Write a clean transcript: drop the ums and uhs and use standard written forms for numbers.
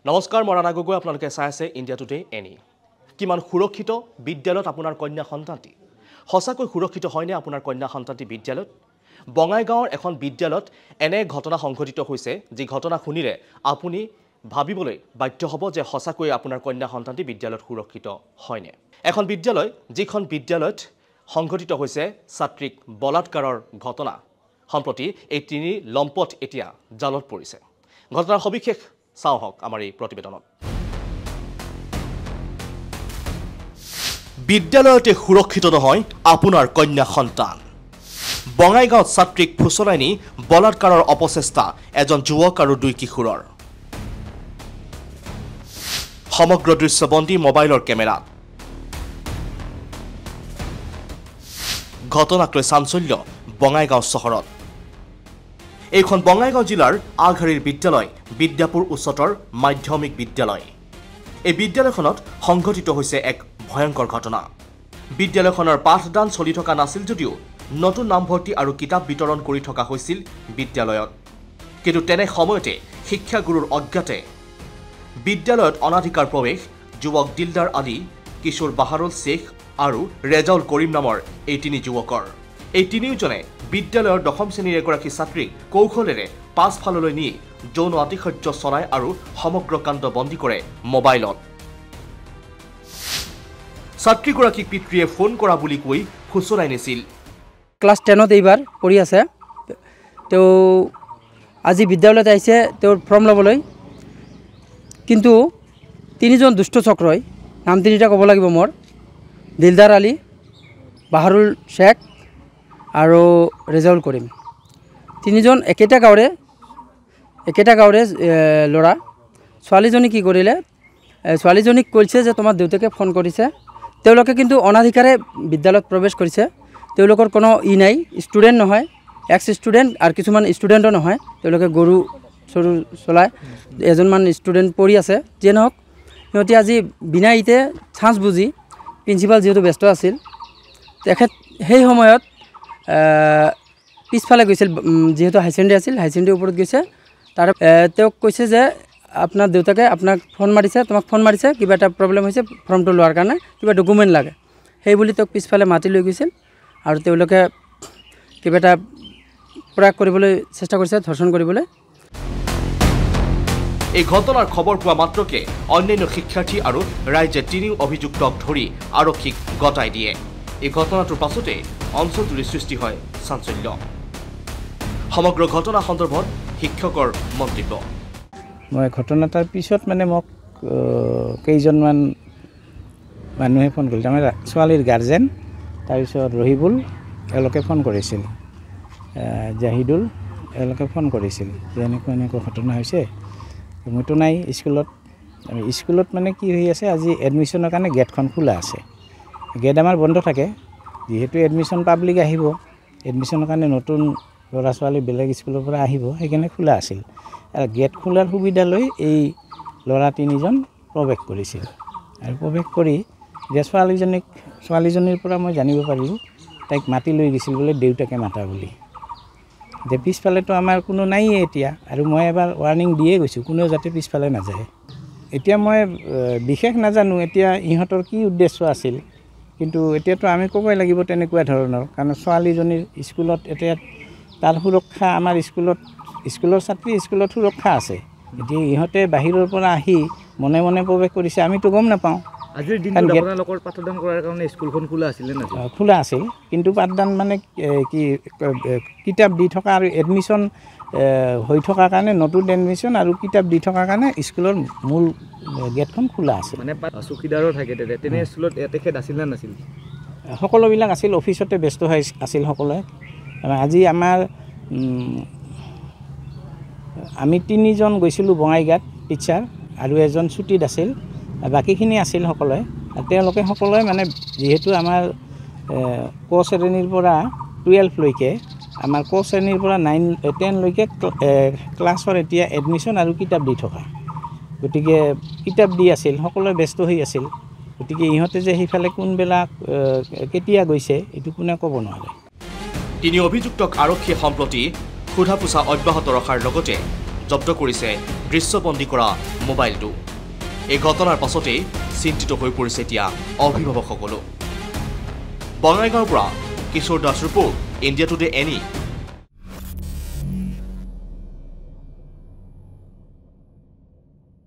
নমস্কাৰ মই ৰাণা গগৈ আপোনালোকে চাই আছে ইণ্ডিয়া টুডে এনি কিমান সুৰক্ষিত বিদ্যালয়ত আপোনাৰ কন্যা সন্তানটি সঁচাকৈ সুৰক্ষিত হয়নে আপোনাৰ কন্যা সন্তানটি বিদ্যালয়ত বঙাইগাঁৱৰ এখন বিদ্যালয়ত এনে ঘটনা সংঘটিত হৈছে যি ঘটনা শুনিলে আপুনি ভাবিবলৈ বাধ্য হ'ব যে সঁচাকৈ আপোনাৰ কন্যা সন্তানটি বিদ্যালয়ত সুৰক্ষিত হয়নে এখন বিদ্যালয় যিখন বিদ্যালয়ত সংঘটিত হৈছে ছাত্ৰীক বলাৎকাৰৰ ঘটনা সম্প্ৰতি এই তিনি লম্পট এতিয়া জালত পৰিছে ঘটনাৰ সবিশেষ চাওঁ হওক আমাৰ এই প্ৰতিবেদনত বিদ্যালয়তে সুৰক্ষিত নহয় আপোনাৰ কন্যা সন্তান বঙাইগাঁৱত ছাত্ৰীক ফুচলাই নি বলাৎকাৰৰ অপচেষ্টা এজন যুৱক আৰু দুই কিশোৰৰ সমগ্ৰ দৃশ্যবন্দী মোবাইলৰ কেমেৰাত ঘটনাক লৈ চাঞ্চল্য বঙাইগাঁও চহৰত এইখন বঙাইগাঁও জিলাৰ আগহাৰীৰ বিদ্যালয় বিদ্যাপুৰ উচ্চতৰ মাধ্যমিক বিদ্যালয় এই বিদ্যালয়খনত সংঘটিত হৈছে এক ভয়ংকৰ ঘটনা বিদ্যালয়খনৰ পাঠদান চলি থকা নাছিল যদিও নতুন নামভৰ্তি আৰু কিতাপ বিতৰণ কৰি থকা হৈছিল বিদ্যালয়ত কিন্তু তেনে সময়তে শিক্ষাগুৰুৰ অজ্ঞাতে বিদ্যালয়ত অনাধিকাৰ প্ৰৱেশ যুৱক দিলদাৰ আলী কিশোৰ বাহাৰুল শেখ আৰু ৰেজাউল কৰিম নামৰ এই তিনি যুৱকৰ এই তিনিওজনে বিদ্যালয়ৰ দশম শ্ৰেণীৰ এগৰাকী ছাত্ৰীক কৌশলেৰে পাছফাললৈ নি যৌন আতিশয্য চলায় আৰু সমগ্ৰ কাণ্ড বন্দী কৰে মোবাইলত ছাত্ৰীগৰাকীক পিতৃয়ে ফোন কৰা বুলি কৈ ফুচলাই নিছিল ক্লাছ 10ত এইবাৰ পঢ়ি আছে তেওঁ আজি বিদ্যালয়ত আহিছে তেওঁৰ ফৰ্ম ল'বলৈ কিন্তু তিনিজন দুষ্ট চক্ৰই নাম তিনিটা ক'ব লাগিব মোৰ দিলদাৰ আলী বাহাৰুল শেখ আৰু ৰেজাউল কৰিম তিনিজন একেটা গাঁৱৰে ল'ৰা ছোৱালীজনী কি কৰিলে ছোৱালীজনীক কৈছে যে তোমাৰ দেউতাকে ফোন কৰিছে তেওঁলোকে কিন্তু অনাধিকাৰে বিদ্যালয়ত প্ৰৱেশ কৰিছে তেওঁলোকৰ কোনো নাই ষ্টুডেণ্ট নহয় এক্স ষ্টুডেণ্ট আৰু কিছুমান ষ্টুডেণ্টো নহয় তেওঁলোকে গৰু চৰু চলায় এজনমান ষ্টুডেণ্ট পঢ়ি আছে যিয়ে নহওক সিহঁতে আজি বিনা ইতে চান্স বুজি প্ৰিন্সিপাল যিহেতু ব্যস্ত আছিল তেখেত সেই সময়ত পিছফালে গৈছিল যেহেতু হাই ছেকেণ্ডেৰী আছিল হাই ছেকেণ্ডেৰীৰ ওপৰত গৈছে তাৰ তেওঁক কৈছে যে আপোনাৰ দেউতাকে আপোনাক ফোন মাৰিছে তোমাক ফোন মাৰিছে কিবা এটা প্ৰব্লেম হৈছে ফৰ্মটো লোৱাৰ কাৰণে কিবা ডকুমেণ্ট লাগে সেই বুলি তেওঁক পিছফালে মাতি লৈ গৈছিল আৰু তেওঁলোকে কিবা এটা প্ৰয়াস কৰিবলৈ চেষ্টা কৰিছে ধৰ্ষণ কৰিবলৈ এই ঘটনাৰ খবৰ পোৱা মাত্ৰকে অন্যান্য শিক্ষাৰ্থী আৰু ৰাইজে তিনিও অভিযুক্তক ধৰি আৰক্ষীক গতাই দিয়ে এই ঘটনাটোৰ পাছতে অঞ্চলজুৰি সৃষ্টি হয় চাঞ্চল্য সমগ্ৰ ঘটনা সন্দৰ্ভত শিক্ষকৰ মন্তব্য মই ঘটনাটাৰ পিছত মানে মোক কেইজনমান মানুহে ফোন কৰিছিল তাৰমানে ছোৱালীৰ গাৰ্জেন তাৰপিছত ৰহিবুল এওঁলোকে ফোন কৰিছিল জাহিদুল এওঁলোকে ফোন কৰিছিল যে এনেকুৱা ঘটনা হৈছে মইতো নাই স্কুলত মানে কি হৈ আছে আজি এডমিশ্যনৰ কাৰণে গেটখন খোলা আছে গেট আমাৰ বন্ধ থাকে যিহেতু এডমিশ্যন পাব্লিক আহিব এডমিশ্যনৰ কাৰণে নতুন ল'ৰা ছোৱালী বেলেগ স্কুলৰ পৰা আহিব সেইকাৰণে খোলা আছিল আৰু গেট খোলাৰ সুবিধা লৈ এই ল'ৰা তিনিজন প্ৰৱেশ কৰিছিল আৰু প্ৰৱেশ কৰি যে ছোৱালীজনীৰ পৰা মই জানিব পাৰিলোঁ তাইক মাতি লৈ গৈছিল বোলে দেউতাকে মাতা বুলি যে পিছফালেতো আমাৰ কোনো নাইয়ে এতিয়া আৰু মই এবাৰ ৱাৰ্ণিং দিয়ে গৈছোঁ কোনেও যাতে পিছফালে নাযায় এতিয়া মই বিশেষ নাজানো এতিয়া ইহঁতৰ কি উদ্দেশ্য আছিল কিন্তু এতিয়াতো আমি ক'বই লাগিব তেনেকুৱা ধৰণৰ কাৰণ ছোৱালীজনীৰ স্কুলত এতিয়া তাৰ সুৰক্ষা আমাৰ স্কুলৰ ছাত্ৰী স্কুলত সুৰক্ষা আছে এতিয়া ইহঁতে বাহিৰৰ পৰা আহি মনে মনে প্ৰৱেশ কৰিছে আমিতো গম নাপাওঁ আজিৰ দিনটোত আপোনালোকৰ পাঠদান কৰাৰ কাৰণে স্কুলখন খোলা আছিল নে খোলা আছিল কিন্তু পাঠদান মানে কি কিতাপ দি থকা আৰু এডমিশ্যন হৈ থকাৰ কাৰণে নতুন এডমিশ্যন আৰু কিতাপ দি থকাৰ কাৰণে স্কুলৰ মূল গেটখন খোলা আছে মানে চকীদাৰো থাকে তেনে স্কুলত তেখেত আছিল নে নাছিল সকলোবিলাক আছিল অফিচতে ব্যস্ত হৈ আছিল সকলোৱে আজি আমাৰ আমি তিনিজন গৈছিলোঁ বঙাইগাঁৱত টিচাৰ আৰু এজন ছুটীত আছিল বাকীখিনি আছিল সকলোৱে তেওঁলোকে সকলোৱে মানে যিহেতু আমাৰ ক শ্ৰেণীৰ পৰা 12 লৈকে আমাৰ ক শ্ৰেণীৰ পৰা 9-10 লৈকে ক্লাছৰ এতিয়া এডমিশ্যন আৰু কিতাপ দি থকা গতিকে কিতাপ দি আছিল সকলোৱে ব্যস্ত হৈ আছিল গতিকে ইহঁতে যে সেইফালে কোনবেলা কেতিয়া গৈছে এইটো কোনে ক'ব নোৱাৰে তিনি অভিযুক্তক আৰক্ষীয়ে সম্প্ৰতি সোধা পোছা অব্যাহত ৰখাৰ লগতে জব্দ কৰিছে দৃশ্যবন্দী কৰা মোবাইলটো এই ঘটনাৰ পাছতেই চিন্তিত হৈ পৰিছে এতিয়া অভিভাৱকসকলো বঙাইগাঁৱৰ পৰা Kishore Das report India today any